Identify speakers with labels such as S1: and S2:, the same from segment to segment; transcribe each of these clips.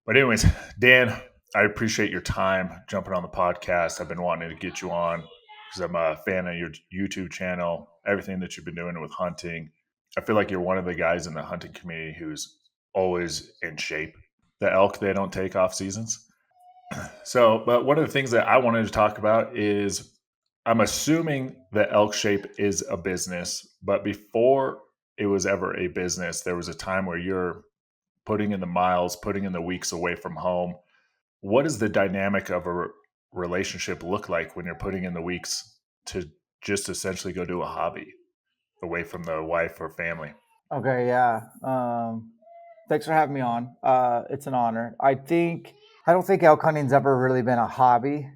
S1: But anyways, Dan, I appreciate your time jumping on the podcast. I've been wanting to get you on because I'm a fan of your YouTube channel, everything that you've been doing with hunting. I feel like you're one of the guys in the hunting community who's always in shape. The elk, they don't take off seasons. So, but one of the things that I wanted to talk about is I'm assuming that Elk Shape is a business, but before it was ever a business, there was a time where you're putting in the miles, putting in the weeks away from home. What does the dynamic of a relationship look like when you're putting in the weeks to just essentially go do a hobby away from the wife or family?
S2: Okay, yeah. Thanks for having me on. It's an honor. I don't think elk hunting's ever really been a hobby.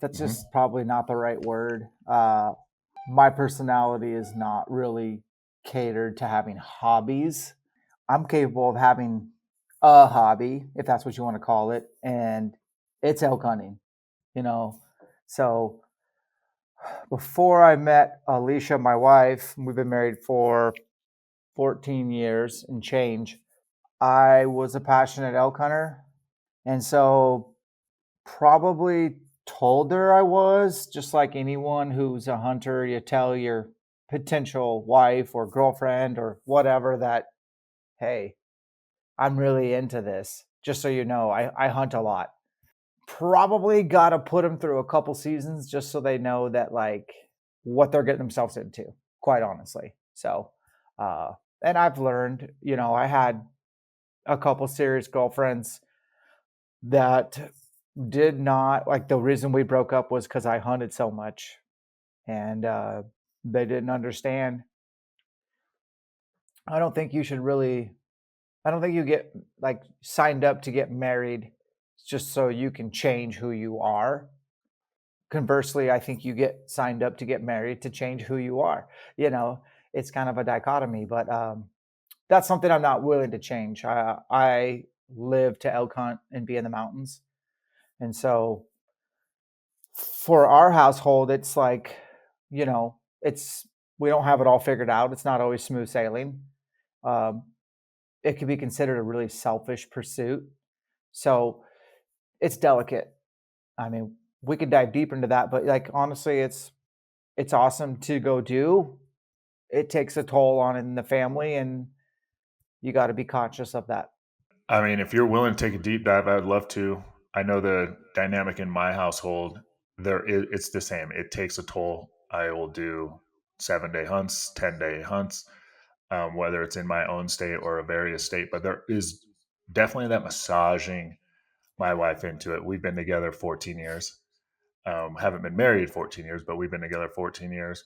S2: That's
S1: Hmm.
S2: just probably not the right word. My personality is not really catered to having hobbies. I'm capable of having a hobby, if that's what you want to call it, and it's elk hunting. You know, so before I met Alicia, my wife, we've been married for 14 years and change. I was a passionate elk hunter. And so probably told her I was, just like anyone who's a hunter, you tell your potential wife or girlfriend or whatever that, hey, I'm really into this. Just so you know, I hunt a lot. Probably got to put them through a couple seasons just so they know that, like, what they're getting themselves into, quite honestly. So, uh, and I've learned, I had a couple serious girlfriends that did not like. The reason we broke up was because I hunted so much, and they didn't understand. I don't think you should really. I don't think you get like signed up to get married just so you can change who you are. Conversely, I think you get signed up to get married to change who you are. You know, it's kind of a dichotomy, but that's something I'm not willing to change. I live to elk hunt and be in the mountains, and so for our household, it's like, it's we don't have it all figured out. It's not always smooth sailing. Um, it could be considered a really selfish pursuit. So it's delicate. I mean, we could dive deep into that, but like honestly, it's awesome to go do. It takes a toll on in the family, and you got to be conscious of that.
S1: I mean, if you're willing to take a deep dive, I would love to. I know the dynamic in my household, it's the same. It takes a toll. I will do 7-day hunts, 10-day hunts, whether it's in my own state or a various state. But there is definitely that massaging my wife into it. We've been together 14 years. Haven't been married 14 years, but we've been together 14 years.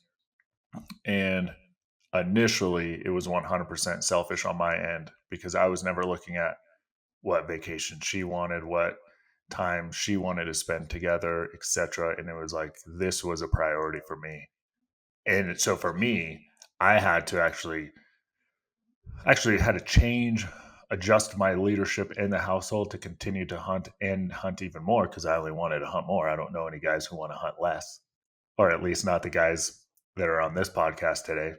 S1: And initially, it was 100% selfish on my end because I was never looking at what vacation she wanted, what time she wanted to spend together, etc. And it was like this was a priority for me. And so for me, I had to actually had to change, adjust my leadership in the household to continue to hunt and hunt even more because I only wanted to hunt more. I don't know any guys who want to hunt less, or at least not the guys that are on this podcast today.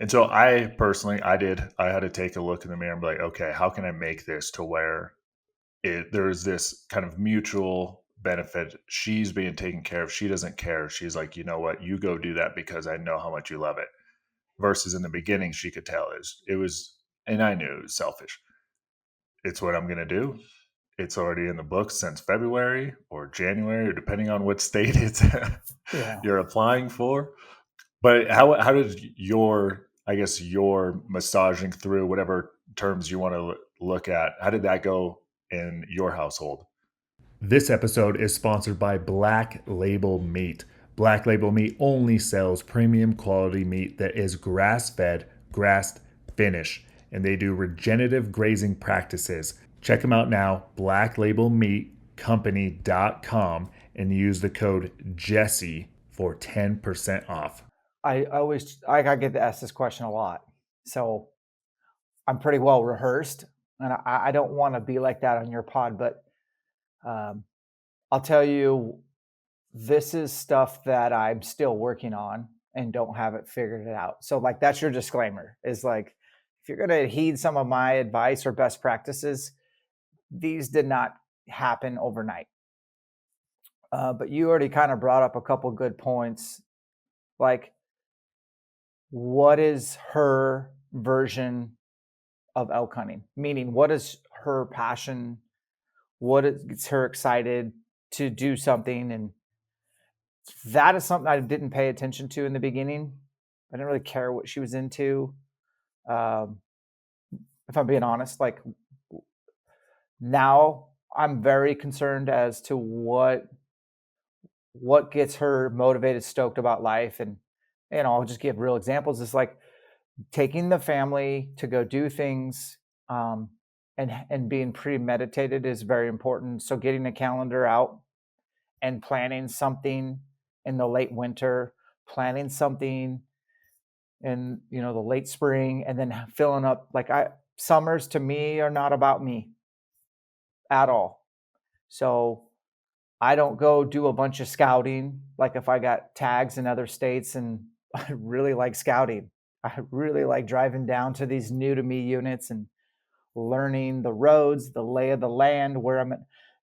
S1: And so I personally, I had to take a look in the mirror and be like, okay, how can I make this to where there's this kind of mutual benefit. She's being taken care of. She doesn't care. She's like, you know what? You go do that because I know how much you love it. Versus in the beginning, she could tell it was, and I knew it was selfish. It's what I'm going to do. It's already in the books since February or January, or depending on what state it's
S2: Yeah.
S1: you're applying for. But how did I guess your massaging through whatever terms you want to look at, how did that go in your household? This episode is sponsored by Black Label Meat. Black Label Meat only sells premium quality meat that is grass fed, grass finished, and they do regenerative grazing practices. Check them out now, blacklabelmeatcompany.com, and use the code Jesse for 10% off.
S2: I get asked this question a lot, so I'm pretty well rehearsed, and I don't want to be like that on your pod, but um, I'll tell you, this is stuff that I'm still working on and don't have it figured it out. So, like, that's your disclaimer is like, if you're going to heed some of my advice or best practices, these did not happen overnight. But you already kind of brought up a couple good points. Like, what is her version of elk hunting? Meaning, what is her passion? What gets her excited to do something? And that is something I didn't pay attention to in the beginning. I didn't really care what she was into. Um, if I'm being honest, like now I'm very concerned as to what gets her motivated, stoked about life. And I'll just give real examples. It's like taking the family to go do things, and being premeditated is very important. So getting a calendar out and planning something in the late winter, planning something in the late spring, and then filling up. Like, summers to me are not about me at all. So I don't go do a bunch of scouting. Like, if I got tags in other states, and I really like scouting, I really like driving down to these new to me units and learning the roads, the lay of the land, where I'm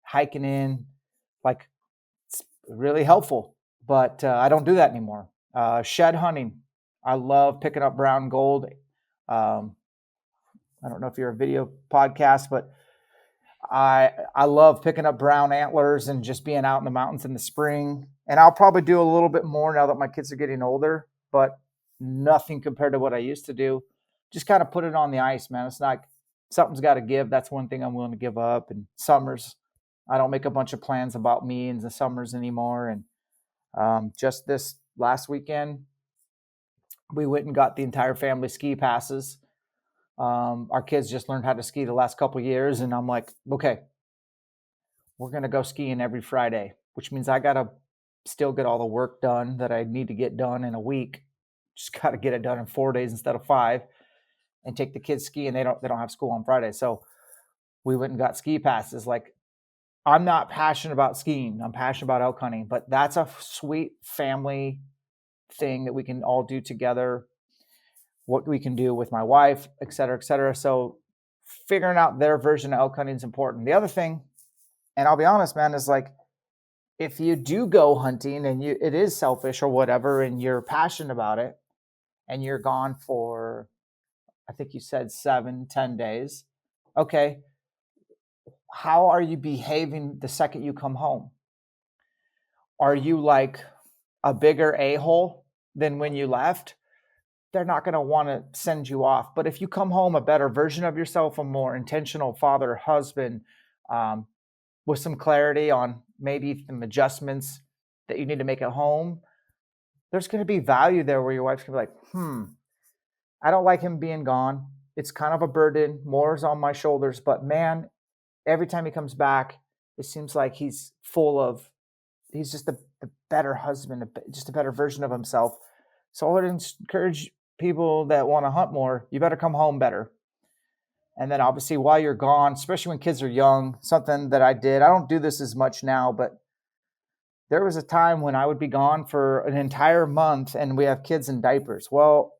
S2: hiking in. Like, it's really helpful, but I don't do that anymore. Shed hunting. I love picking up brown gold. Um, I don't know if you're a video podcast, but I love picking up brown antlers and just being out in the mountains in the spring. And I'll probably do a little bit more now that my kids are getting older, but nothing compared to what I used to do. Just kind of put it on the ice, man. It's not, something's got to give. That's one thing I'm willing to give up. And summers, I don't make a bunch of plans about me in the summers anymore. And just this last weekend, we went and got the entire family ski passes. Our kids just learned how to ski the last couple of years, and I'm like, okay, we're going to go skiing every Friday, which means I got to still get all the work done that I need to get done in a week. Just got to get it done in 4 days instead of 5, and take the kids skiing. They don't have school on Friday. So we went and got ski passes. Like, I'm not passionate about skiing. I'm passionate about elk hunting, but that's a sweet family thing that we can all do together. What we can do with my wife, et cetera, et cetera. So figuring out their version of elk hunting is important. The other thing, and I'll be honest, man, is like, if you do go hunting and it is selfish or whatever, and you're passionate about it, and you're gone for, I think you said 7-10 days. Okay. How are you behaving the second you come home? Are you like a bigger a-hole than when you left? They're not going to want to send you off. But if you come home a better version of yourself, a more intentional father, husband, with some clarity on maybe some adjustments that you need to make at home, there's going to be value there where your wife's going to be like, I don't like him being gone. It's kind of a burden. More is on my shoulders. But man, every time he comes back, it seems like he's just a better husband, just a better version of himself. So I would encourage people that want to hunt more, you better come home better. And then obviously while you're gone, especially when kids are young, something that I did, I don't do this as much now, but there was a time when I would be gone for an entire month and we have kids in diapers. Well,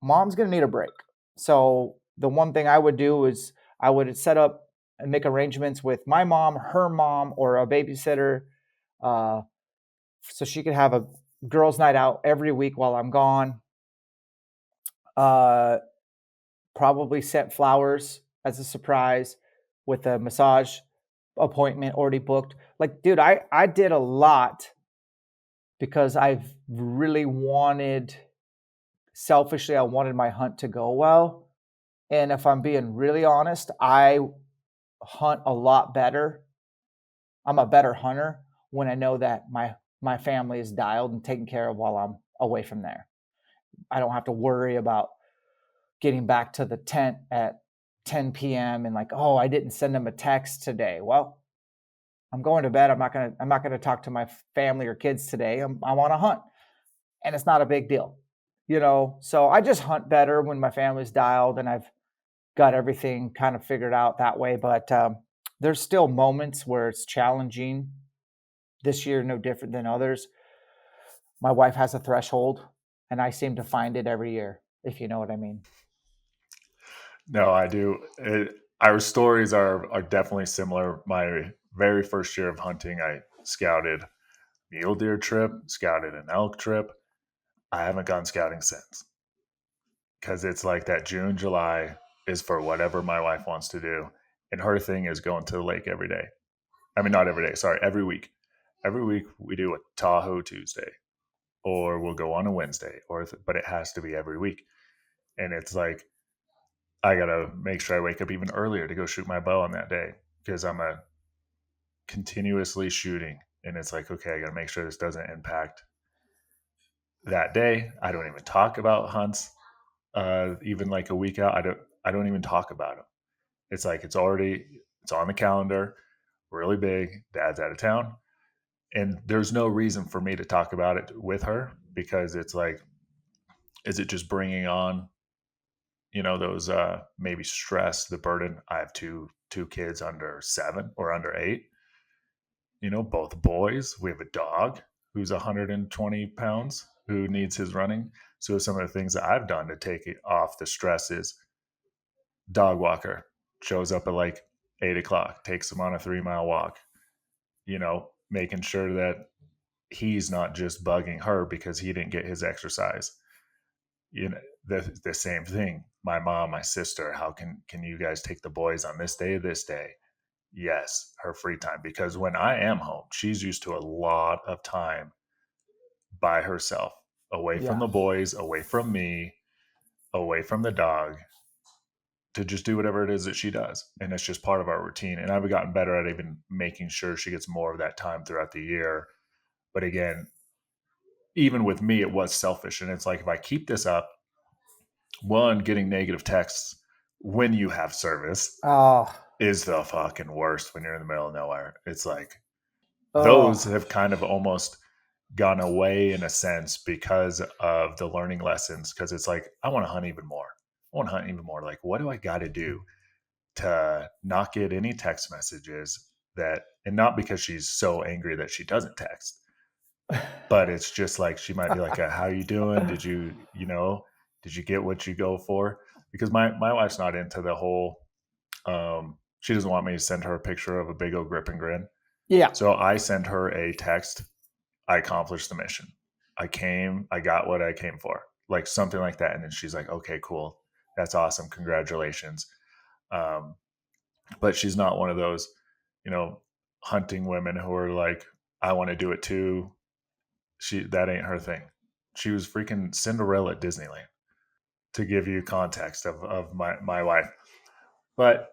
S2: mom's going to need a break. So the one thing I would do is I would set up and make arrangements with my mom, her mom, or a babysitter, so she could have a girls' night out every week while I'm gone. Probably sent flowers as a surprise with a massage appointment already booked. Like, dude, I did a lot because I've really selfishly, I wanted my hunt to go well. And if I'm being really honest, I hunt a lot better. I'm a better hunter when I know that my family is dialed and taken care of while I'm away from there. I don't have to worry about getting back to the tent at 10 p.m. and like, oh, I didn't send them a text today. Well, I'm going to bed. I'm not gonna talk to my family or kids today. I want to hunt, and it's not a big deal, So I just hunt better when my family's dialed and I've got everything kind of figured out that way. But there's still moments where it's challenging. This year, no different than others. My wife has a threshold, and I seem to find it every year, if you know what I mean.
S1: No, I do. our stories are definitely similar. My very first year of hunting, I scouted mule deer trip, scouted an elk trip. I haven't gone scouting since because it's like that June, July is for whatever my wife wants to do. And her thing is going to the lake every day. I mean, not every day, sorry, every week. Every week we do a Tahoe Tuesday or we'll go on a Wednesday, but it has to be every week. And it's like, I got to make sure I wake up even earlier to go shoot my bow on that day because I'm a continuously shooting. And it's like, okay, I got to make sure this doesn't impact that day. I don't even talk about hunts. Even like a week out, I don't even talk about them. It's like it's on the calendar, really big. Dad's out of town, and there's no reason for me to talk about it with her because it's like, is it just bringing on those maybe stress, the burden? I have two kids under 7 or under 8. Both boys. We have a dog who's 120 pounds who needs his running. So some of the things that I've done to take it off the stress is dog walker shows up at like 8 o'clock, takes him on a 3 mile walk, making sure that he's not just bugging her because he didn't get his exercise. The same thing. My mom, my sister, how can you guys take the boys on this day? Yes, her free time. Because when I am home, she's used to a lot of time by herself, away from
S2: Yeah.
S1: the boys, away from me, away from the dog, to just do whatever it is that she does. And it's just part of our routine. And I've gotten better at even making sure she gets more of that time throughout the year. But again, even with me, it was selfish. And it's like, if I keep this up, one, getting negative texts when you have service
S2: Oh,
S1: is the fucking worst when you're in the middle of nowhere. It's like, those
S2: oh,
S1: have kind of almost gone away in a sense because of the learning lessons. Because it's like, I want to hunt even more. I want to hunt even more. Like, what do I got to do to not get any text messages and not because she's so angry that she doesn't text, but it's just like, she might be like, how you doing? Did you get what you go for? Because my wife's not into the whole, she doesn't want me to send her a picture of a big old grip and grin.
S2: yeah.
S1: So I send her a text. I accomplished the mission. I got what I came for, like something like that. And then she's like, okay, cool. That's awesome. Congratulations. Um, but she's not one of those, you know, hunting women who are like, I want to do it too. That ain't her thing. She was freaking Cinderella at Disneyland, to give you context of my wife. But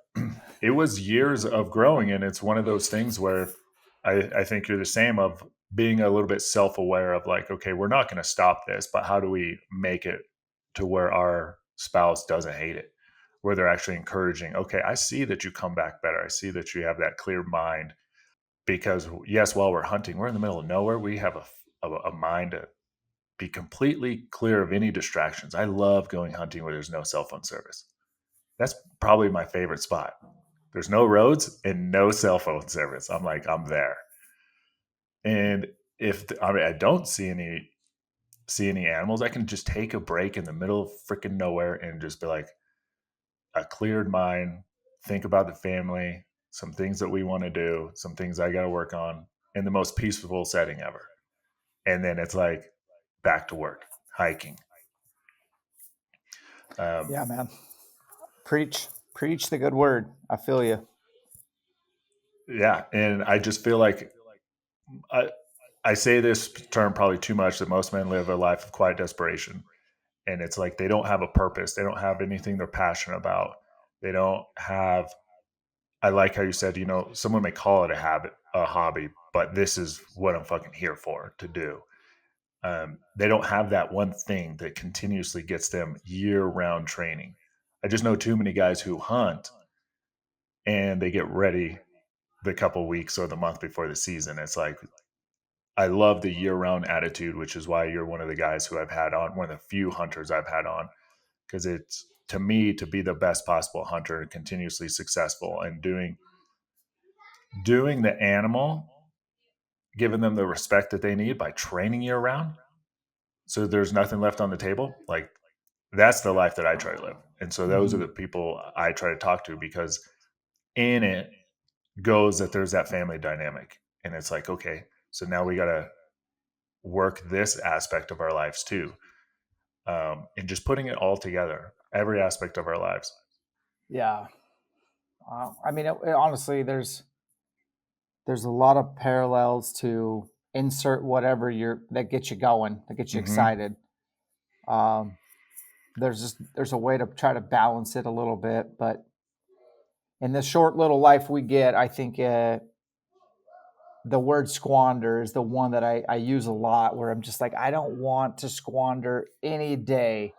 S1: it was years of growing, and it's one of those things where I think you're the same, of being a little bit self-aware of like, okay, we're not going to stop this, but how do we make it to where our spouse doesn't hate it, where they're actually encouraging, okay, I see that you come back better, I see that you have that clear mind. Because yes, while we're hunting, we're in the middle of nowhere, we have a mind to be completely clear of any distractions. I love going hunting where there's no cell phone service. That's probably my favorite spot. There's no roads and no cell phone service. I'm like, I'm there. And I don't see any animals, I can just take a break in the middle of freaking nowhere and just be like, a cleared mind, think about the family, some things that we want to do, some things I got to work on, in the most peaceful setting ever. And then it's like, back to work, hiking. Um,
S2: Yeah, man. Preach the good word. I feel you.
S1: yeah. And I just feel like, I, I say this term probably too much, that most men live a life of quiet desperation. And it's like, they don't have a purpose. They don't have anything they're passionate about. They don't have, I like how you said, someone may call it a habit, a hobby, but this is what I'm fucking here for to do. They don't have that one thing that continuously gets them year round training. I just know too many guys who hunt and they get ready the couple weeks or the month before the season. It's like, I love the year round attitude, which is why you're one of the guys who I've had on, one of the few hunters I've had on, because it's, to me, to be the best possible hunter and continuously successful and doing the animal, giving them the respect that they need by training year round. So there's nothing left on the table. Like, that's the life that I try to live. And so those are
S2: Mhm.
S1: the people I try to talk to, because in it goes that there's that family dynamic. And it's like, okay, so now we got to work this aspect of our lives too. And just putting it all together, every aspect of our lives.
S2: Yeah. I mean, honestly, there's a lot of parallels to insert whatever that gets you going, that gets you
S1: Mm-hmm.
S2: excited. Um, there's a way to try to balance it a little bit, but in the short little life we get, I think the word squander is the one that I use a lot, where I'm just like, I don't want to squander any day.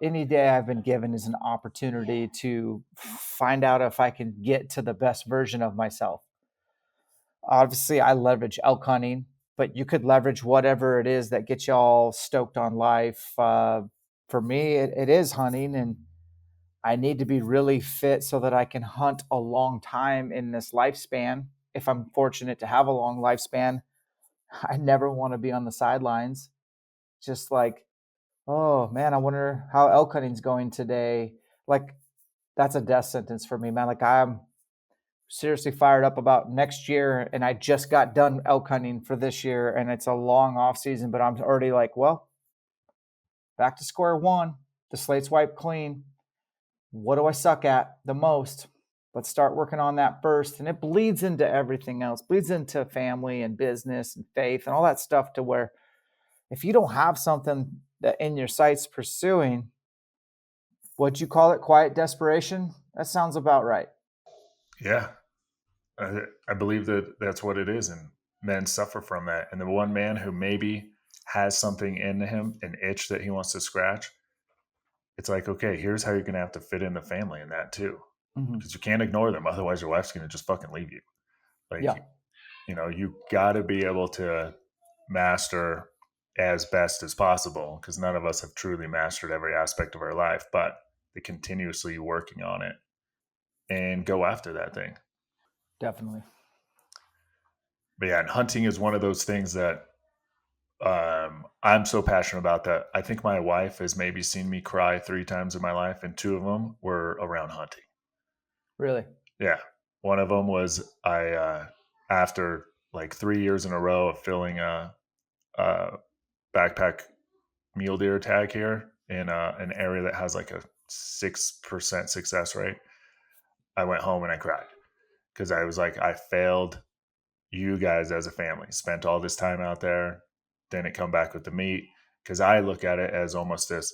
S2: Any day I've been given is an opportunity to find out if I can get to the best version of myself. Obviously, I leverage elk hunting, but you could leverage whatever it is that gets you all stoked on life. For me, it is hunting, and I need to be really fit so that I can hunt a long time in this lifespan. If I'm fortunate to have a long lifespan, I never want to be on the sidelines. Just like, oh man, I wonder how elk hunting's going today. Like, that's a death sentence for me, man. Like, I'm seriously fired up about next year, and I just got done elk hunting for this year, and it's a long off season, but I'm already like, well, back to square one. The slate's wiped clean. What do I suck at the most? Let's start working on that first. And it bleeds into everything else, bleeds into family and business and faith and all that stuff, to where if you don't have something that in your sights pursuing, what'd you call it? Quiet desperation? That sounds about right.
S1: Yeah. I believe that that's what it is. And men suffer from that. And the one man who maybe has something in him, an itch that he wants to scratch, it's like, okay, here's how you're going to have to fit in the family in that too.
S2: Mm-hmm.
S1: Because you can't ignore them. Otherwise, your wife's going to just fucking leave you. Like,
S2: Yeah,
S1: you got to be able to master as best as possible, because none of us have truly mastered every aspect of our life, but the continuously working on it and go after that thing.
S2: definitely.
S1: But yeah, and hunting is one of those things that I'm so passionate about that I think my wife has maybe seen me cry 3 times in my life, and 2 of them were around hunting.
S2: Really?
S1: Yeah. One of them was after like 3 years in a row of filling a backpack mule deer tag here in an area that has like a 6% success rate. I went home and I cried because I was like, I failed you guys as a family. Spent all this time out there, didn't come back with the meat. Because I look at it as almost this: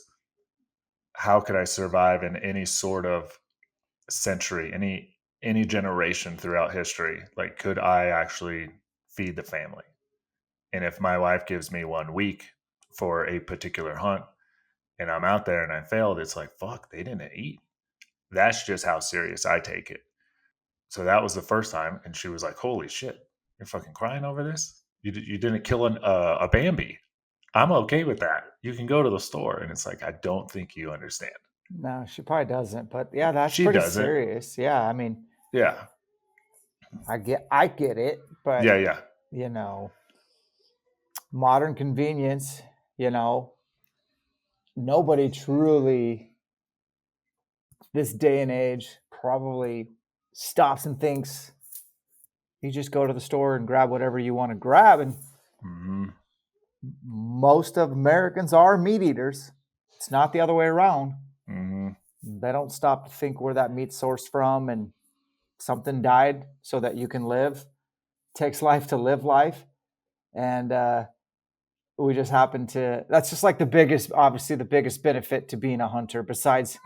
S1: how could I survive in any sort of century, any generation throughout history? Like, could I actually feed the family? And if my wife gives me 1 week for a particular hunt and I'm out there and I failed, it's like, fuck, they didn't eat. That's just how serious I take it. So that was the first time. And she was like, holy shit, you're fucking crying over this? You didn't kill a Bambi. I'm okay with that. You can go to the store. And it's like, I don't think you understand.
S2: No, she probably doesn't. But yeah, that's
S1: She
S2: pretty
S1: doesn't.
S2: serious. Yeah, I mean,
S1: Yeah.
S2: I get it, but
S1: Yeah. Yeah.
S2: you know, modern convenience, you know, nobody truly this day and age probably stops and thinks. You just go to the store and grab whatever you want to grab, and
S1: Hmm.
S2: most of Americans are meat eaters. It's not the other way around.
S1: Hmm.
S2: They don't stop to think where that meat's sourced from, and something died so that you can live. It takes life to live life, and we just happen to. That's just like obviously the biggest benefit to being a hunter. Besides,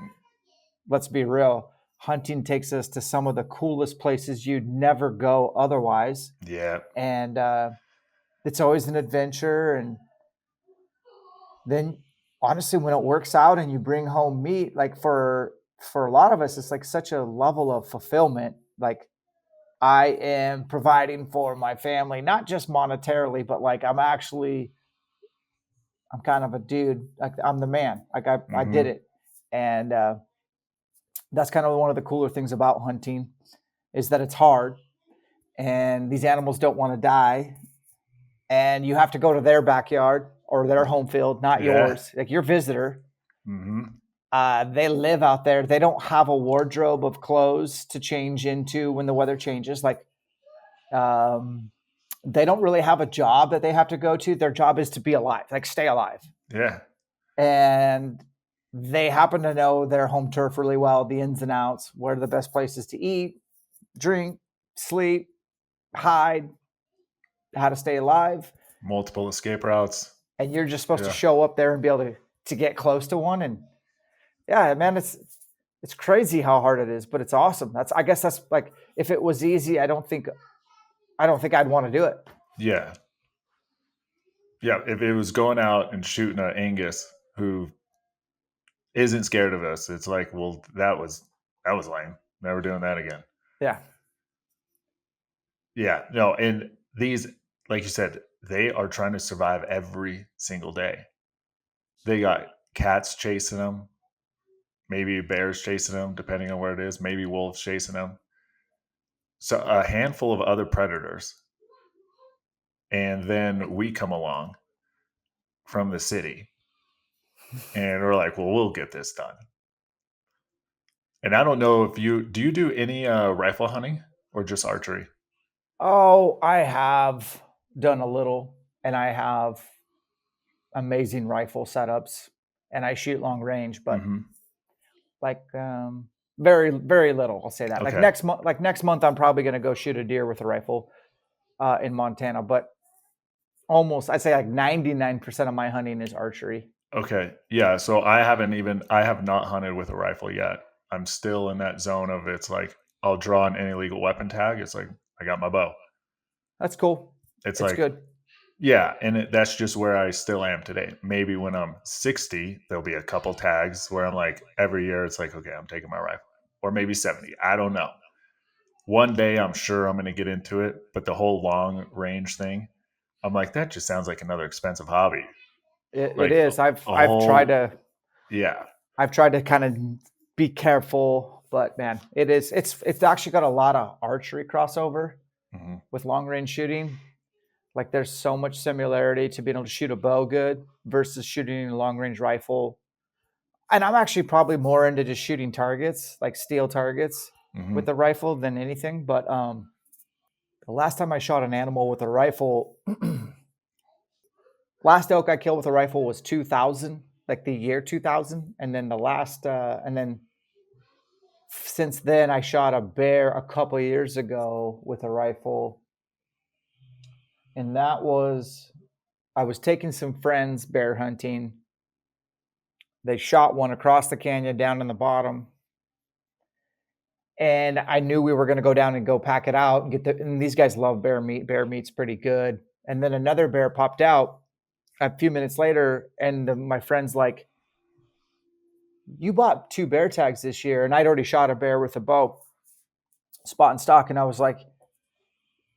S2: let's be real, hunting takes us to some of the coolest places you'd never go otherwise,
S1: Yeah.
S2: and it's always an adventure. And then honestly, when it works out and you bring home meat, like for a lot of us, it's like such a level of fulfillment. Like, I am providing for my family, not just monetarily, but like I'm kind of a dude. Like, I'm the man. Like, I did
S1: Hmm.
S2: it. And that's kind of one of the cooler things about hunting, is that it's hard, and these animals don't want to die, and you have to go to their backyard or their home field, not
S1: Yeah.
S2: yours. Like, you're visitor.
S1: Hmm.
S2: They live out there. They don't have a wardrobe of clothes to change into when the weather changes. Like, they don't really have a job that they have to go to. Their job is to be alive, like stay alive.
S1: Yeah.
S2: And they happen to know their home turf really well, the ins and outs, where are the best places to eat, drink, sleep, hide, how to stay alive.
S1: Multiple escape routes.
S2: And you're just supposed to
S1: Yeah.
S2: show up there and be able to get close to one. And yeah, man, it's crazy how hard it is, but it's awesome. I guess that's like, if it was easy, I don't think I'd want to do it.
S1: Yeah. Yeah. If it was going out and shooting an Angus who isn't scared of us, it's like, well, that was lame. Never doing that again.
S2: Yeah.
S1: Yeah. No, and these, like you said, they are trying to survive every single day. They got cats chasing them, maybe bears chasing them, depending on where it is, maybe wolves chasing them. So a handful of other predators. And then we come along from the city and we're like, well, we'll get this done. And I don't know if you do any rifle hunting or just archery?
S2: Oh, I have done a little, and I have amazing rifle setups, and I shoot long range, but
S1: Mm-hmm.
S2: like very, very little. I'll say that.
S1: Okay.
S2: Like next month, I'm probably going to go shoot a deer with a rifle in Montana, but almost, I'd say like 99% of my hunting is archery.
S1: Okay. Yeah. So I have not hunted with a rifle yet. I'm still in that zone of, it's like, I'll draw an illegal weapon tag. It's like, I got my bow.
S2: That's cool.
S1: It's
S2: It's
S1: like,
S2: good.
S1: yeah. And that's just where I still am today. Maybe when I'm 60, there'll be a couple tags where I'm like, every year it's like, okay, I'm taking my rifle. Or maybe 70. I don't know. One day I'm sure I'm going to get into it. But the whole long range thing, I'm like, that just sounds like another expensive hobby.
S2: It is. I've
S1: whole-
S2: tried to.
S1: Yeah.
S2: I've tried to kind of be careful, but man, it is. It's actually got a lot of archery crossover
S1: Mm-hmm.
S2: with long range shooting. Like, there's so much similarity to being able to shoot a bow good versus shooting a long range rifle. And I'm actually probably more into just shooting targets, like steel targets,
S1: Mm-hmm.
S2: with the rifle than anything. But the last time I shot an animal with a rifle, last elk I killed with a rifle was 2000, like the year 2000. And then since then I shot a bear a couple of years ago with a rifle. And I was taking some friends bear hunting. They shot one across the canyon down in the bottom. And I knew we were going to go down and go pack it out and and these guys love bear meat. Bear meat's pretty good. And then another bear popped out a few minutes later, and my friend's like, you bought 2 bear tags this year. And I'd already shot a bear with a bow, spot and stock. And I was like,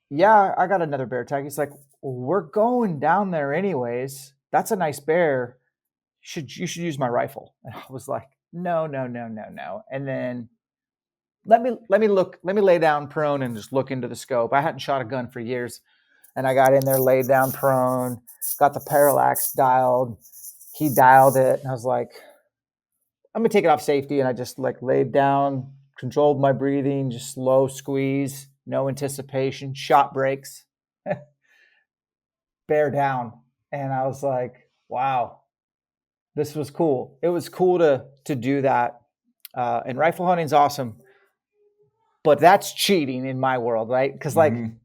S2: yeah, I got another bear tag. He's like, we're going down there anyways. That's a nice bear. You should use my rifle. And I was like, no. And then let me lay down prone and just look into the scope. I hadn't shot a gun for years. And I got in there, laid down prone, got the parallax dialed. He dialed it. And I was like, I'm going to take it off safety. And I just like laid down, controlled my breathing, just slow squeeze, no anticipation, shot breaks, bear down. And I was like, wow, this was cool. It was cool to do that. And rifle hunting's awesome. But that's cheating in my world, right? Because like,
S1: Mm-hmm.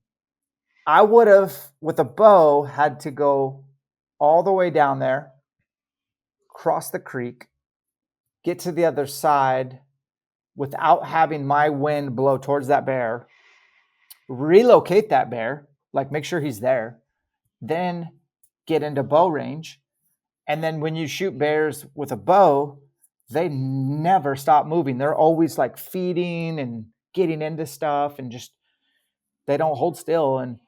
S2: I would have, with a bow, had to go all the way down there, cross the creek, get to the other side without having my wind blow towards that bear, relocate that bear, like make sure he's there, then get into bow range. And then when you shoot bears with a bow, they never stop moving. They're always like feeding and getting into stuff, and just, they don't hold still. And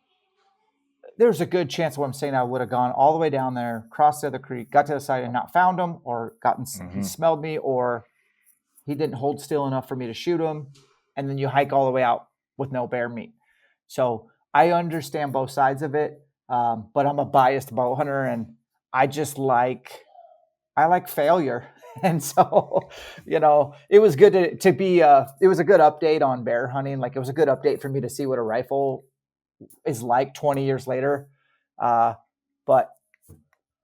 S2: there's a good chance what I'm saying, I would have gone all the way down there, crossed the other creek, got to the side and not found him, or he smelled me, or he didn't hold still enough for me to shoot him. And then you hike all the way out with no bear meat. So I understand both sides of it. But I'm a biased bow hunter, and I like failure. And so, it was good to be, it was a good update on bear hunting. Like, it was a good update for me to see what a rifle is like 20 years later. But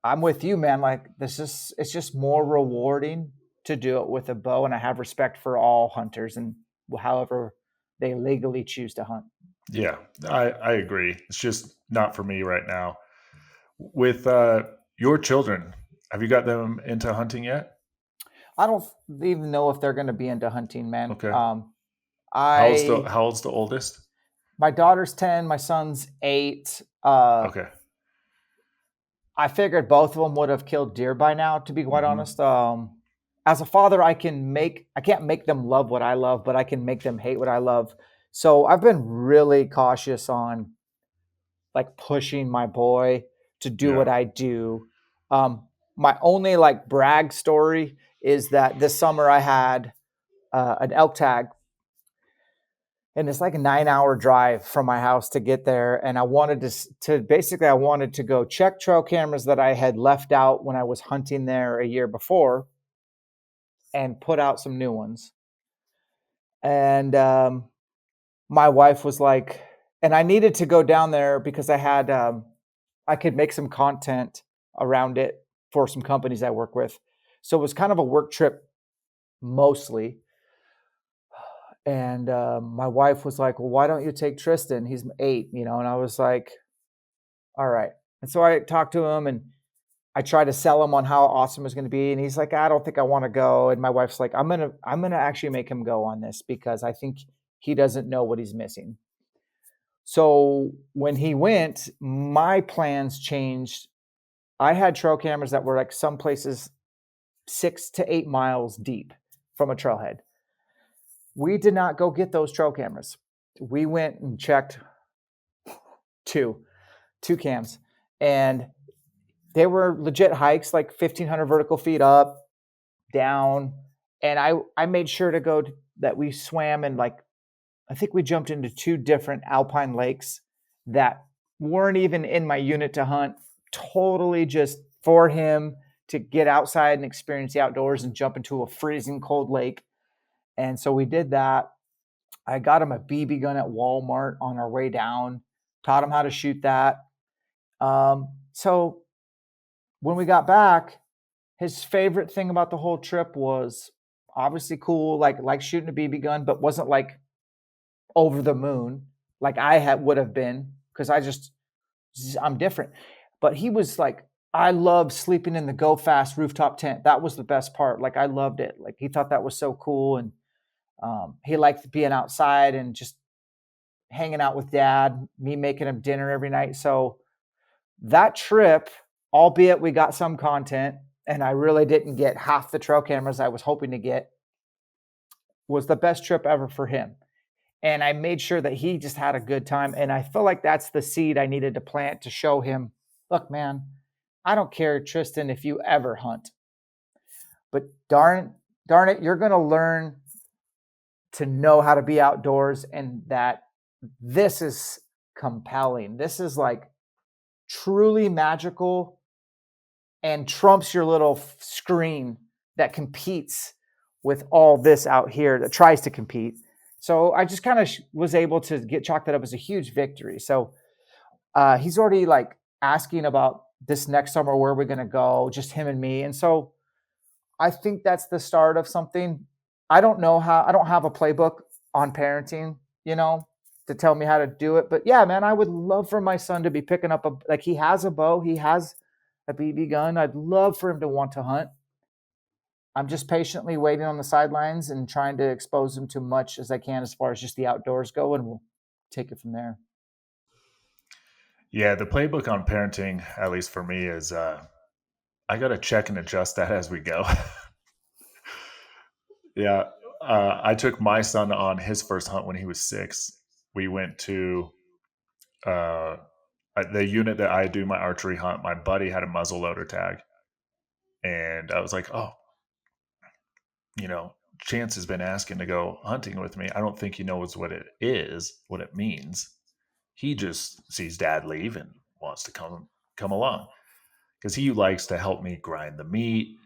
S2: I'm with you, man. Like, it's just more rewarding to do it with a bow. And I have respect for all hunters and however they legally choose to hunt.
S1: Yeah, I agree. It's just not for me right now. With your children, have you got them into hunting yet?
S2: I don't even know if they're going to be into hunting, man.
S1: Okay.
S2: I
S1: How old's the oldest?
S2: My daughter's 10, my son's 8.
S1: Okay.
S2: I figured both of them would have killed deer by now, to be quite
S1: Hmm.
S2: honest. As a father, I can't make them love what I love, but I can make them hate what I love. So I've been really cautious on like pushing my boy to do
S1: Yeah.
S2: what I do. My only like brag story is that this summer I had an elk tag, and it's like a 9-hour drive from my house to get there. And I wanted to basically, I wanted to go check trail cameras that I had left out when I was hunting there a year before and put out some new ones. And my wife was like, and I needed to go down there because I could make some content around it for some companies I work with. So it was kind of a work trip mostly. And my wife was like, well, why don't you take Tristan? He's 8, and I was like, all right. And so I talked to him and I tried to sell him on how awesome it was going to be. And he's like, I don't think I want to go. And my wife's like, I'm going to actually make him go on this because I think he doesn't know what he's missing. So when he went, my plans changed. I had trail cameras that were like some places 6 to 8 miles deep from a trailhead. We did not go get those trail cameras. We went and checked two cams, and they were legit hikes, like 1,500 vertical feet up, down. And I made sure to go that we swam in, like, I think we jumped into 2 different alpine lakes that weren't even in my unit to hunt, totally just for him to get outside and experience the outdoors and jump into a freezing cold lake. And so we did that. I got him a BB gun at Walmart on our way down, taught him how to shoot that. So when we got back, his favorite thing about the whole trip was obviously cool, like shooting a BB gun, but wasn't like over the moon like would have been, because I'm different. But he was like, I love sleeping in the Go Fast rooftop tent. That was the best part. Like, I loved it. Like, he thought that was so cool. And he liked being outside and just hanging out with dad, me making him dinner every night. So that trip, albeit we got some content and I really didn't get half the trail cameras I was hoping to get, was the best trip ever for him. And I made sure that he just had a good time. And I feel like that's the seed I needed to plant to show him, look, man, I don't care, Tristan, if you ever hunt, but darn it, you're going to learn to know how to be outdoors, and that this is compelling. This is like truly magical and trumps your little screen that competes with all this out here that tries to compete. So I just kind of was able to get chalked that up as a huge victory. So he's already like asking about this next summer, where we're going to go, just him and me. And so I think that's the start of something. I don't have a playbook on parenting, to tell me how to do it. But yeah, man, I would love for my son to be picking up like, he has a bow, he has a BB gun. I'd love for him to want to hunt. I'm just patiently waiting on the sidelines and trying to expose him to much as I can as far as just the outdoors go, and we'll take it from there.
S1: Yeah, the playbook on parenting, at least for me, is I got to check and adjust that as we go. Yeah, I took my son on his first hunt when he was 6. We went to uh, the unit that I do my archery hunt. My buddy had a muzzleloader tag, and I was like, "Oh, Chance has been asking to go hunting with me. I don't think he knows what it is, what it means. He just sees Dad leave and wants to come along because he likes to help me grind the meat,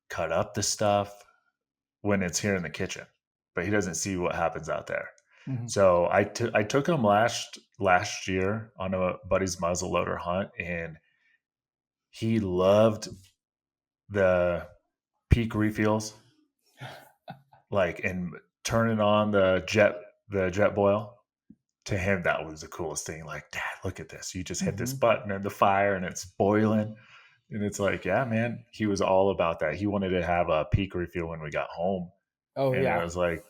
S1: cut up the stuff when it's here in the kitchen, but he doesn't see what happens out there.
S2: Mhm.
S1: So I took him last year on a buddy's muzzleloader hunt, and he loved the peak refills, like, and turning on the jet boil. To him, that was the coolest thing. Like, Dad, look at this. You just hit this
S2: Mhm.
S1: button in the fire and it's boiling. And it's like, yeah, man, he was all about that. He wanted to have a peak refuel when we got home.
S2: Oh
S1: And
S2: yeah.
S1: it's like,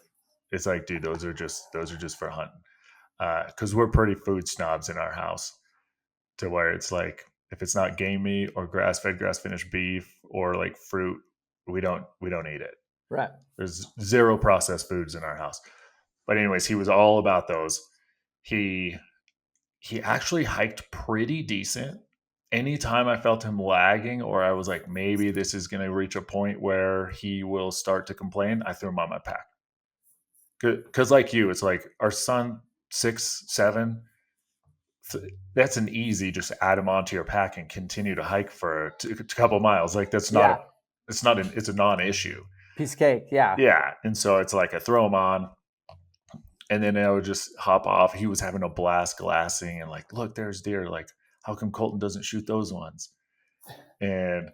S1: dude, those are just for hunting. Cause we're pretty food snobs in our house, to where it's like, if it's not game meat or grass fed, grass finished beef or like fruit, we don't eat it.
S2: Right.
S1: There's zero processed foods in our house. But anyways, he was all about those. He he actually hiked pretty decent. Anytime I felt him lagging, or I was like, maybe this is going to reach a point where he will start to complain, I threw him on my pack. Because, like you, it's like our son, 6, 7, that's an easy, just add him onto your pack and continue to hike for a couple miles. Like,
S2: Yeah.
S1: it's a non issue.
S2: Piece of cake. Yeah.
S1: Yeah. And so it's like I throw him on, and then I would just hop off. He was having a blast glassing and like, look, there's deer. Like, how come Colton doesn't shoot those ones? And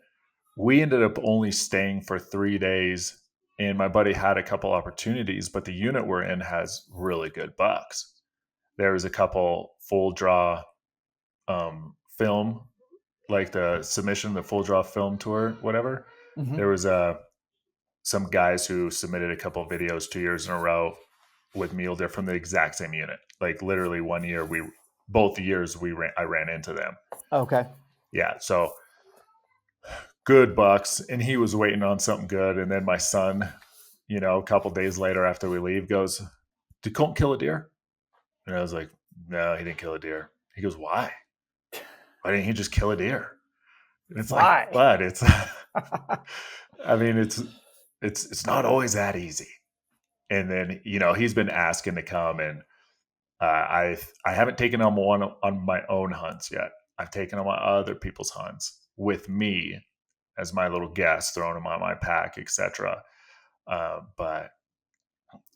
S1: we ended up only staying for 3 days. And my buddy had a couple opportunities, but the unit we're in has really good bucks. There was a couple full draw film, like the submission, the full draw film tour, whatever.
S2: Mhm.
S1: There was some guys who submitted a couple videos 2 years in a row with mule deer from the exact same unit. Like literally one year, both years I ran into them.
S2: Okay.
S1: Yeah, so good bucks, and he was waiting on something good. And then my son, a couple days later after we leave, goes, "Did Colton kill a deer?" And I was like, "No, he didn't kill a deer." He goes, "Why? Why didn't he just kill a deer?" And it's like,
S2: Why?
S1: but it's, I mean, it's not always that easy. And then he's been asking to come, and I haven't taken him on my own hunts yet. I've taken him on other people's hunts with me as my little guest, throwing him on my pack, etc. But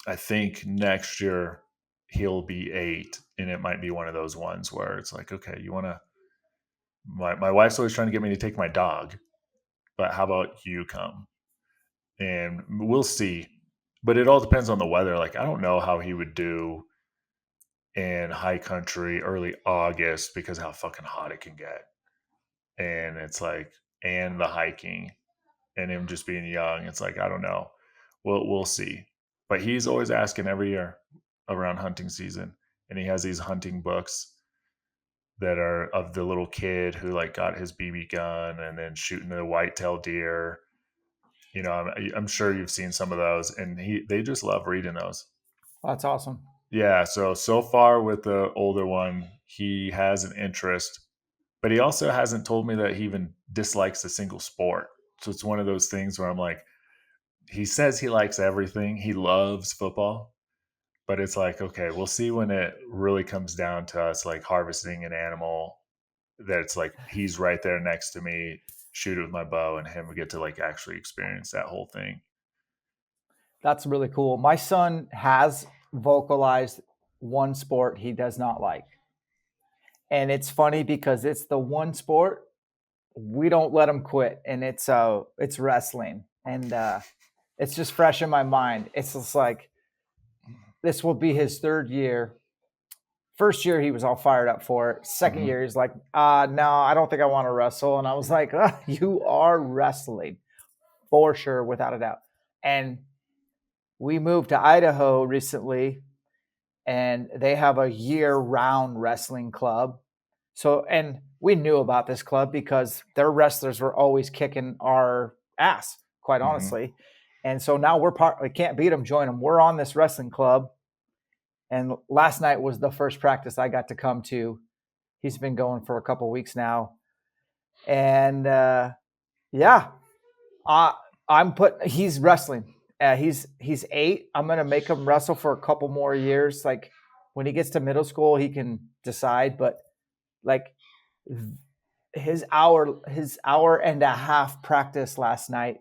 S1: I think next year he'll be 8, and it might be one of those ones where it's like, okay, you want to. My wife's always trying to get me to take my dog, but how about you come? And we'll see. But it all depends on the weather. Like, I don't know how he would do in high country early August because how fucking hot it can get. And it's like, and the hiking and him just being young, it's like, I don't know. We'll see. But he's always asking every year around hunting season, and he has these hunting books that are of the little kid who like got his BB gun and then shooting the whitetail deer. I'm sure you've seen some of those, and they just love reading those.
S2: That's awesome.
S1: Yeah, so far with the older one, he has an interest, but he also hasn't told me that he even dislikes a single sport. So it's one of those things where I'm like, he says he likes everything. He loves football, but it's like, okay, we'll see when it really comes down to us like harvesting an animal that it's like he's right there next to me, shoot it with my bow, and him get to like actually experience that whole thing.
S2: That's really cool. My son has vocalized one sport he does not like. And it's funny because it's the one sport we don't let him quit, and it's wrestling. And it's just fresh in my mind. It's just like this will be his third year. First year he was all fired up for it. Second
S1: Mm-hmm.
S2: year he's like, no, I don't think I want to wrestle. And I was like, you are wrestling for sure, without a doubt. And we moved to Idaho recently, and they have a year-round wrestling club. So, and we knew about this club because their wrestlers were always kicking our ass, quite
S1: Mm-hmm.
S2: honestly. And so now we can't beat them, join them. We're on this wrestling club. And last night was the first practice I got to come to. He's been going for a couple of weeks now. And yeah, he's wrestling. He's 8. I'm gonna make him wrestle for a couple more years. Like when he gets to middle school, he can decide. But like his hour and a half practice last night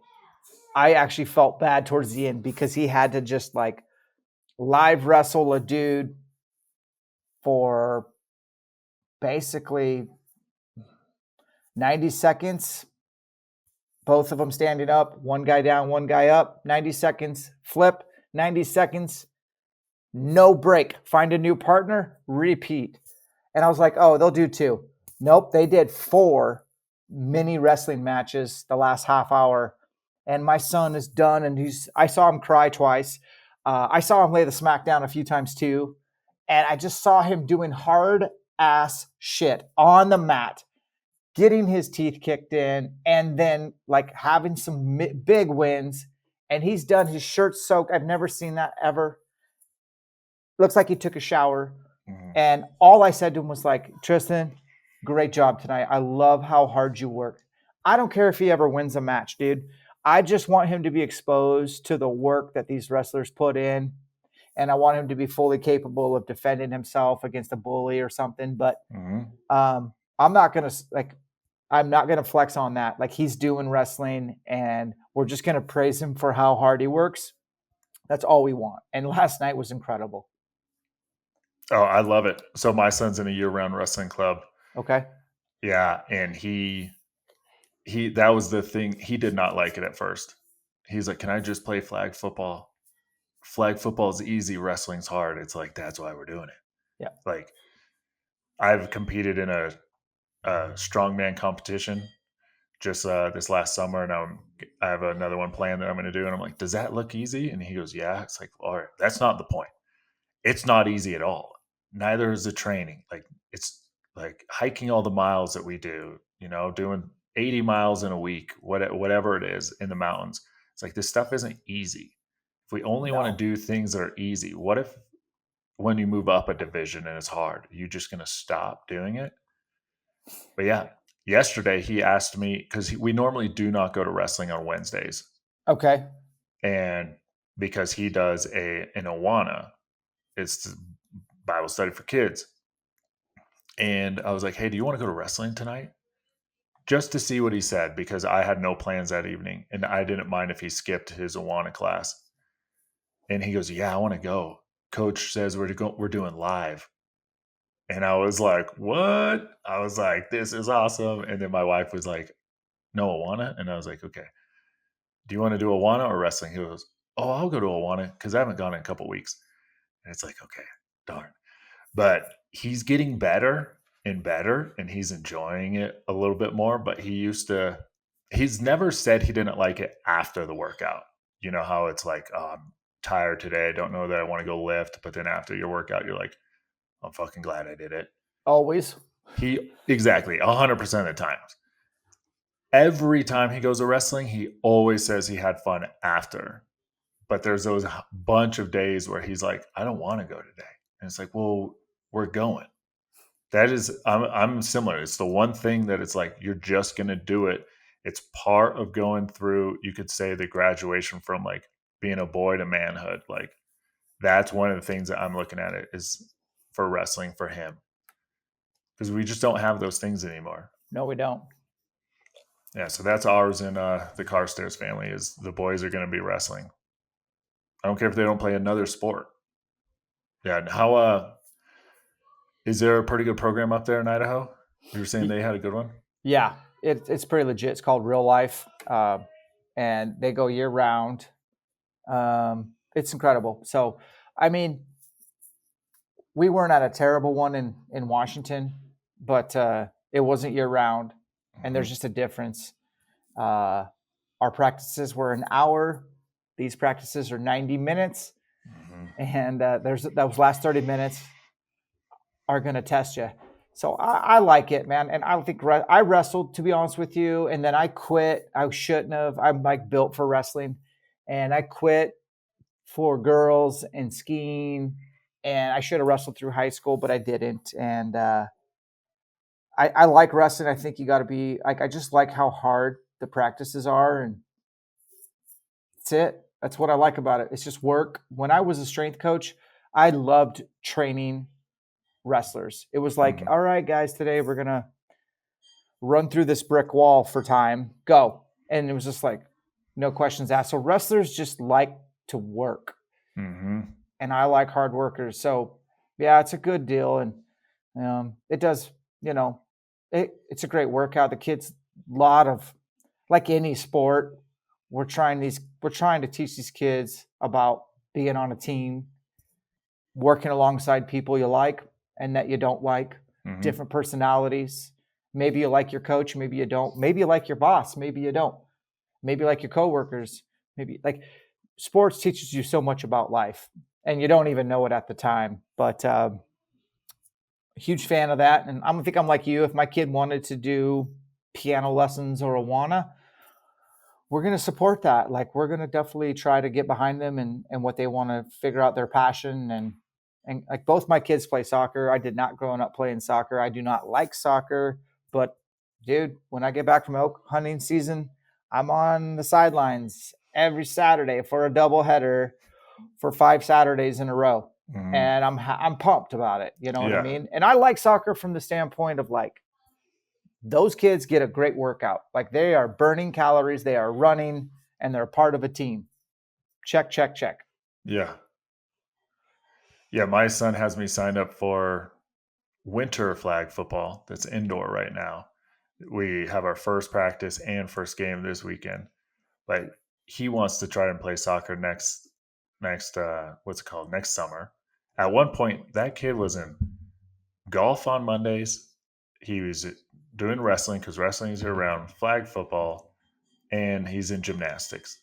S2: I actually felt bad towards the end because he had to just like live wrestle a dude for basically 90 seconds, both of them standing up, one guy down, one guy up, 90 seconds, flip, 90 seconds, no break, find a new partner, repeat. And I was like, oh, they'll do 2. Nope, they did 4 mini wrestling matches the last half hour. And my son is done, and I saw him cry twice. I saw him lay the smack down a few times too. And I just saw him doing hard ass shit on the mat, getting his teeth kicked in, and then like having some big wins. And he's done, his shirt soaked. I've never seen that ever. Looks like he took a shower. Mm-hmm. And all I said to him was like, Tristan, great job tonight. I love how hard you worked. I don't care if he ever wins a match, dude. I just want him to be exposed to the work that these wrestlers put in. And I want him to be fully capable of defending himself against a bully or something. But I'm not going to flex on that. Like, he's doing wrestling, and we're just going to praise him for how hard he works. That's all we want. And last night was incredible.
S1: Oh, I love it. So my son's in a year-round wrestling club.
S2: Okay.
S1: Yeah, and he that was the thing. He did not like it at first. He's like, "Can I just play flag football? Flag football is easy, wrestling's hard." It's like, that's why we're doing it.
S2: Yeah.
S1: Like, I've competed in a strongman competition just this last summer, and I have another one planned that I'm going to do. And I'm like, "Does that look easy?" And he goes, "Yeah." It's like, all right, that's not the point. It's not easy at all. Neither is the training. Like, it's like hiking all the miles that we do, doing 80 miles in a week, whatever it is in the mountains. It's like, this stuff isn't easy. If we only want to do things that are easy, what if when you move up a division and it's hard, you're just going to stop doing it? But yeah, yesterday he asked me, because we normally do not go to wrestling on Wednesdays.
S2: Okay.
S1: And because he does an Awana, it's the Bible study for kids. And I was like, "Hey, do you want to go to wrestling tonight?" Just to see what he said, because I had no plans that evening, and I didn't mind if he skipped his Awana class. And he goes, "Yeah, I want to go. Coach says we're doing live." And I was like, "What?" I was like, "This is awesome." And then my wife was like, "No Awana?" And I was like, "Okay. Do you want to do Awana or wrestling?" He goes, "Oh, I'll go to Awana because I haven't gone in a couple weeks." And it's like, okay, darn. But he's getting better and better, and he's enjoying it a little bit more. But he's never said he didn't like it after the workout. You know how it's like, "Oh, I'm tired today. I don't know that I want to go lift." But then after your workout, you're like, "I'm fucking glad I did it."
S2: Always.
S1: Exactly, 100% of the times. Every time he goes to wrestling, he always says he had fun after. But there's those bunch of days where he's like, "I don't want to go today." And it's like, well, we're going. That is, I'm similar. It's the one thing that it's like, you're just going to do it. It's part of going through, you could say, the graduation from like being a boy to manhood. Like, that's one of the things that I'm looking at it is for wrestling for him. Because we just don't have those things anymore.
S2: No, we don't.
S1: Yeah, so that's ours in the Carstairs family, is the boys are going to be wrestling. I don't care if they don't play another sport. Yeah, and how is there a pretty good program up there in Idaho? You were saying they had a good one?
S2: Yeah, it's pretty legit. It's called Real Life, and they go year round. It's incredible. So, I mean, we weren't at a terrible one in Washington, but it wasn't year round, and there's just a difference. Our practices were an hour. These practices are 90 minutes, and those last 30 minutes are going to test you. So I like it, man. And I don't think I wrestled, to be honest with you, and then I quit. I shouldn't have. I'm like built for wrestling, and I quit for girls and skiing. And I should have wrestled through high school, but I didn't. And I like wrestling. I think you got to be like, I just like how hard the practices are, and that's it. That's what I like about it. It's just work. When I was a strength coach, I loved training wrestlers. It was like, all right, guys, today we're going to run through this brick wall for time. Go. And it was just like, no questions asked. So wrestlers just like to work,
S1: Mm-hmm.
S2: and I like hard workers. So yeah, it's a good deal, and it does. It's a great workout. The kids, lot of like any sport, we're trying to teach these kids about being on a team, working alongside people you like and that you don't like,
S1: Mm-hmm.
S2: different personalities. Maybe you like your coach, maybe you don't. Maybe you like your boss, maybe you don't. Maybe you like your coworkers, maybe like sports teaches you so much about life and you don't even know it at the time. But huge fan of that. And I think I'm like you. If my kid wanted to do piano lessons or Awana, we're going to support that. Like we're going to definitely try to get behind them and what they want to figure out their passion. And like both my kids play soccer. I did not growing up playing soccer. I do not like soccer, but dude, when I get back from elk hunting season, I'm on the sidelines every Saturday for a doubleheader for 5 Saturdays in a row.
S1: Mm-hmm.
S2: And I'm pumped about it. You know what I
S1: Yeah.
S2: mean? And I like soccer from the standpoint of like, those kids get a great workout. Like they are burning calories, they are running, and they're part of a team. Check, check, check.
S1: Yeah. Yeah, my son has me signed up for winter flag football that's indoor right now. We have our first practice and first game this weekend. But he wants to try and play soccer next what's it called? Next summer. At one point, that kid was in golf on Mondays. He was doing wrestling because wrestling is year round, flag football, and he's in gymnastics.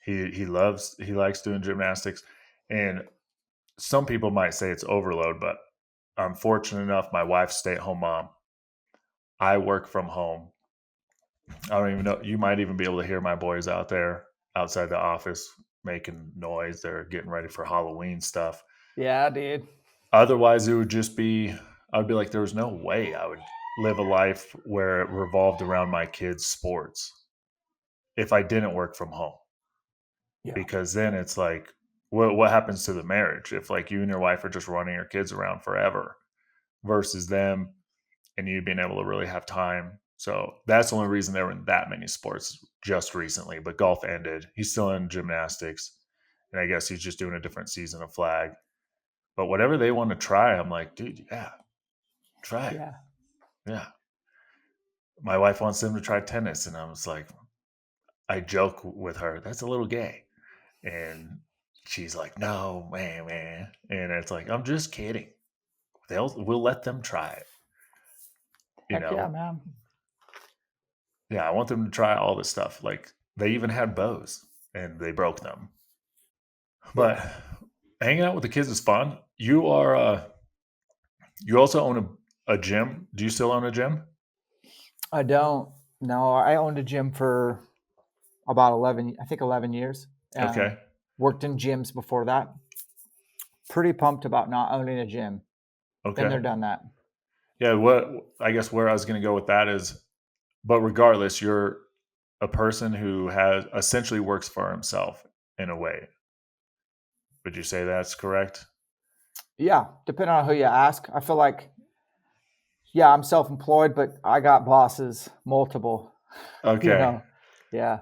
S1: He likes doing gymnastics, and some people might say it's overload, but I'm fortunate enough. My wife's stay-at-home mom. I work from home. I don't even know. You might even be able to hear my boys out there outside the office making noise. They're getting ready for Halloween stuff.
S2: Yeah, dude.
S1: Otherwise, it would just be, I would be like, there was no way I would live a life where it revolved around my kids' sports if I didn't work from home.
S2: Yeah.
S1: Because then it's like, what happens to the marriage if like you and your wife are just running your kids around forever versus them and you being able to really have time. So that's the only reason there weren't that many sports just recently. But golf ended. He's still in gymnastics, and I guess he's just doing a different season of flag. But whatever they want to try, I'm like, dude, yeah, try it.
S2: Yeah.
S1: Yeah. My wife wants them to try tennis, and I was like, I joke with her, that's a little gay, and she's like, no, man, and it's like, I'm just kidding. We'll let them try it. You
S2: Heck yeah,
S1: know,
S2: man.
S1: yeah, I want them to try all this stuff. Like they even had bows and they broke them. But hanging out with the kids is fun. You also own a gym. Do you still own a gym?
S2: I don't. No, I owned a gym for about 11 years.
S1: Okay.
S2: Worked in gyms before that. Pretty pumped about not owning a gym.
S1: Okay.
S2: Been there, done that.
S1: Yeah, I guess where I was going to go with that is, but regardless, you're a person who has essentially works for himself in a way. Would you say that's correct?
S2: Yeah, depending on who you ask. I feel like, yeah, I'm self-employed, but I got bosses, multiple.
S1: Okay.
S2: Yeah.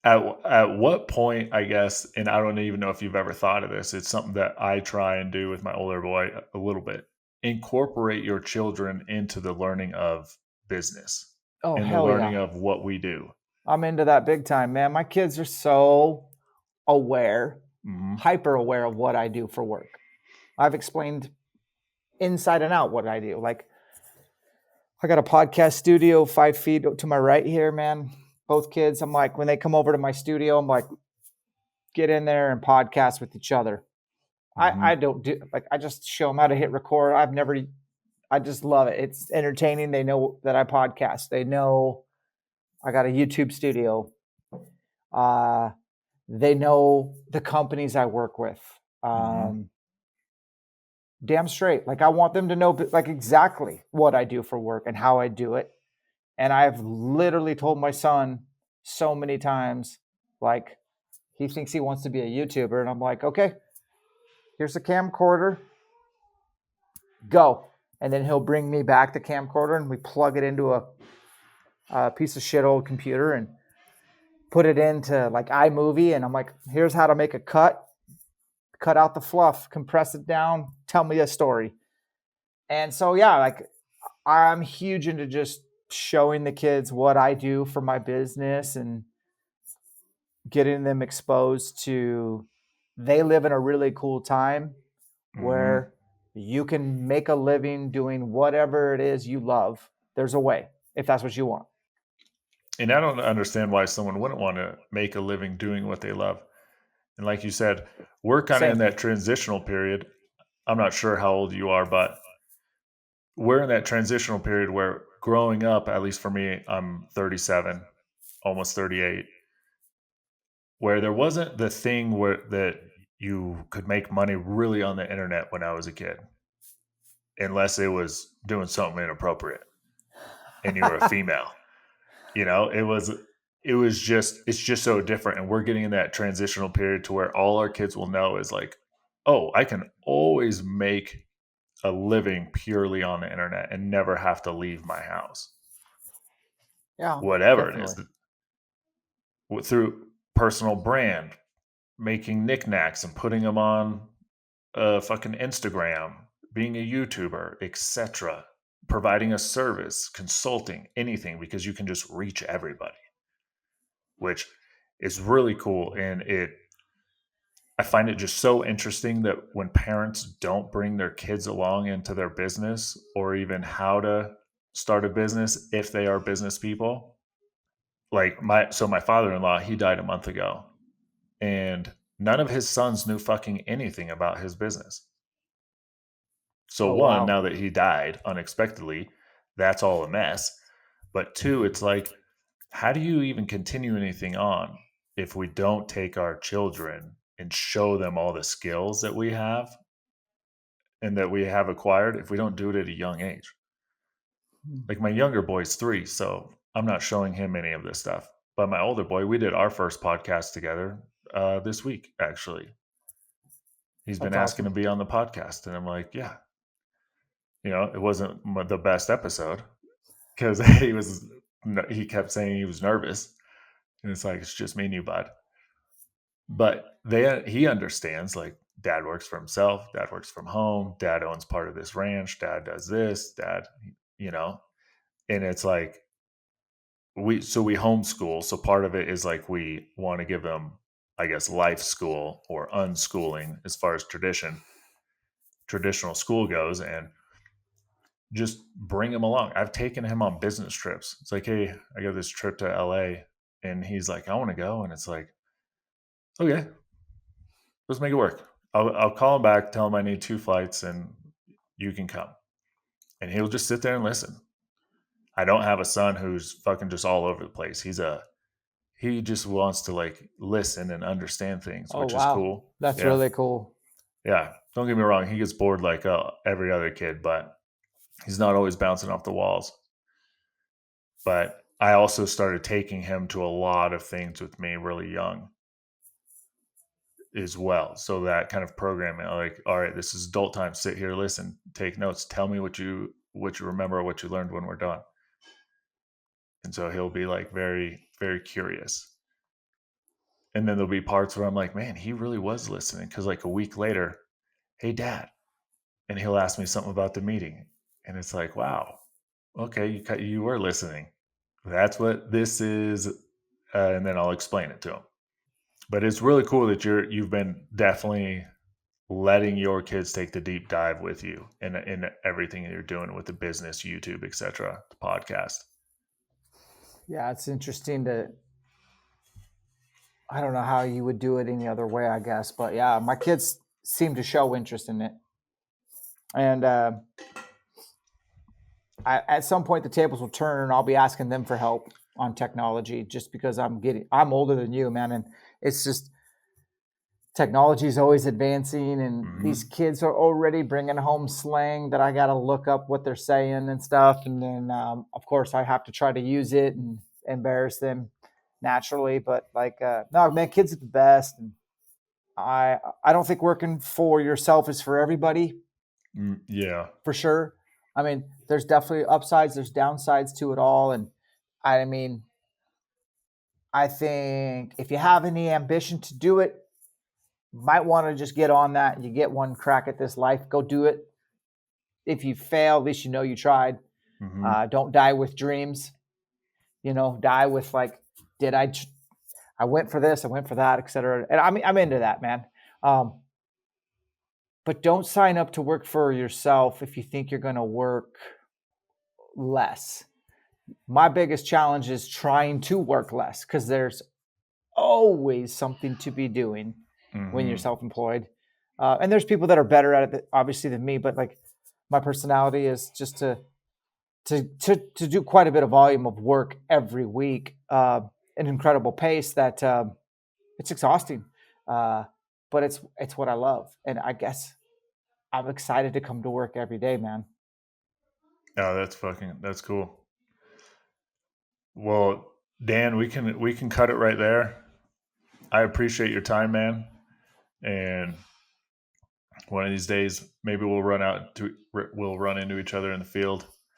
S1: At what point, I guess, and I don't even know if you've ever thought of this, it's something that I try and do with my older boy a little bit. Incorporate your children into the learning of business
S2: Oh,
S1: and the
S2: hell
S1: learning
S2: yeah.
S1: of what we do.
S2: I'm into that big time, man. My kids are so aware, hyper aware of what I do for work. I've explained inside and out what I do. Like, I got a podcast studio 5 feet to my right here, man. Both kids, I'm like, when they come over to my studio, I'm like, get in there and podcast with each other. I don't do, like, I just show them how to hit record. I just love it. It's entertaining. They know that I podcast. They know I got a YouTube studio. They know the companies I work with. Damn straight. Like I want them to know like exactly what I do for work and how I do it. And I've literally told my son so many times, like he thinks he wants to be a YouTuber. And I'm like, okay, here's the camcorder. Go. And then he'll bring me back the camcorder and we plug it into a piece of shit old computer and put it into like iMovie, and I'm like, here's how to make a cut out the fluff, compress it down, tell me a story. And so, yeah, like I'm huge into just showing the kids what I do for my business and getting them exposed to, they live in a really cool time
S1: Hmm.
S2: where you can make a living doing whatever it is you love. There's a way if that's what you want.
S1: And I don't understand why someone wouldn't want to make a living doing what they love. And like you said, we're kind of in
S2: Same.
S1: that transitional period. I'm not sure how old you are, but we're in that transitional period where growing up, at least for me, I'm 37, almost 38, where there wasn't the thing where that you could make money really on the internet when I was a kid, unless it was doing something inappropriate and you were a female. You know, it's just so different. And we're getting in that transitional period to where all our kids will know is like, oh, I can always make a living purely on the internet and never have to leave my house.
S2: Yeah,
S1: Whatever it is,
S2: definitely.
S1: through personal brand, making knickknacks and putting them on fucking Instagram, being a YouTuber, etc. Providing a service, consulting, anything, because you can just reach everybody, which is really cool. And I find it just so interesting that when parents don't bring their kids along into their business or even how to start a business if they are business people. Like my father-in-law, he died a month ago, and none of his sons knew fucking anything about his business. So
S2: Oh,
S1: one,
S2: wow.
S1: now that he died unexpectedly, that's all a mess. But two, it's like, how do you even continue anything on if we don't take our children and show them all the skills that we have and that we have acquired if we don't do it at a young age? Like my younger boy's 3, so I'm not showing him any of this stuff. But my older boy, we did our first podcast together this week, actually. He's been
S2: That's
S1: asking to
S2: awesome.
S1: be on the podcast. And I'm like, yeah, it wasn't the best episode because he kept saying he was nervous. And it's like, it's just me and you, bud. But he understands, like, dad works for himself, dad works from home, dad owns part of this ranch, dad does this, dad, you know, and it's like, we homeschool. So part of it is like we want to give them, I guess, life school or unschooling as far as traditional school goes, and just bring him along. I've taken him on business trips. It's like, hey, I got this trip to LA, and he's like, I want to go, and it's like, okay, let's make it work. I'll call him back, tell him I need 2 flights, and you can come. And he'll just sit there and listen. I don't have a son who's fucking just all over the place. He just wants to like listen and understand things,
S2: Oh,
S1: which is
S2: wow.
S1: cool.
S2: That's
S1: Yeah.
S2: really cool.
S1: Yeah. Don't get me wrong. He gets bored like every other kid, but he's not always bouncing off the walls. But I also started taking him to a lot of things with me really young as well. So that kind of programming, like, all right, this is adult time. Sit here, listen, take notes. Tell me what you remember or what you learned when we're done. And so he'll be like very, very curious. And then there'll be parts where I'm like, man, he really was listening. Cause like a week later, hey, dad. And he'll ask me something about the meeting. And it's like, wow, okay, you were listening. That's what this is. And then I'll explain it to him. But it's really cool that you've been definitely letting your kids take the deep dive with you in everything you're doing with the business, YouTube, etc., the podcast.
S2: Yeah, it's interesting to, I don't know how you would do it any other way, I guess. But yeah, my kids seem to show interest in it. And at some point, the tables will turn and I'll be asking them for help on technology just because I'm older than you, man. And it's just, technology is always advancing, and these
S1: Hmm.
S2: kids are already bringing home slang that I got to look up what they're saying and stuff. And then, of course, I have to try to use it and embarrass them naturally. But like, no, man, kids are the best. And I don't think working for yourself is for everybody,
S1: Yeah.
S2: for sure. I mean, there's definitely upsides, there's downsides to it all. And I mean, I think if you have any ambition to do it, might want to just get on that. You get one crack at this life, go do it. If you fail, at least you know you tried. Don't die with dreams. Die with like, did I went for this, I went for that, etc. And I'm into that, man. But don't sign up to work for yourself if you think you're going to work less. My biggest challenge is trying to work less because there's always something to be doing when you're self-employed. And there's people that are better at it, obviously, than me. But like, my personality is just to do quite a bit of volume of work every week, an incredible pace that it's exhausting. But it's what I love, and I guess I'm excited to come to work every day, man.
S1: Oh, that's cool. Well, Dan, we can cut it right there. I appreciate your time, man. And one of these days, maybe we'll run into each other in the field.